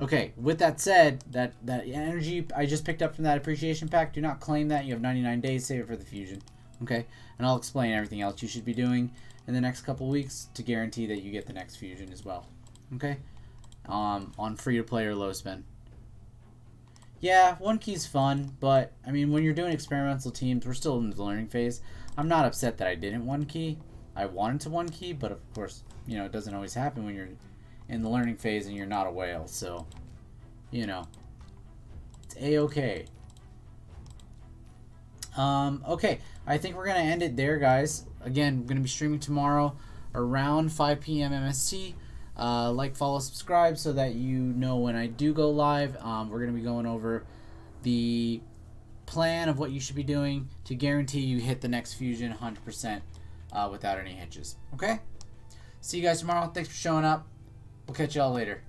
Okay, with that said, that energy I just picked up from that appreciation pack, do not claim that. You have 99 days, save it for the fusion. Okay? And I'll explain everything else you should be doing in the next couple weeks to guarantee that you get the next fusion as well. Okay? On free-to-play or low spend. Yeah, 1 key's fun, but, I mean, when you're doing experimental teams, we're still in the learning phase. I'm not upset that I didn't 1 key. I wanted to 1 key, but of course, you know, it doesn't always happen when you're in the learning phase and you're not a whale, so, you know, it's a-okay. Okay, I think we're going to end it there, guys. Again, we're going to be streaming tomorrow around 5 p.m. MST. Like, follow, subscribe so that you know when I do go live. We're going to be going over the plan of what you should be doing to guarantee you hit the next fusion 100% without any hitches. Okay? See you guys tomorrow. Thanks for showing up. We'll catch y'all later.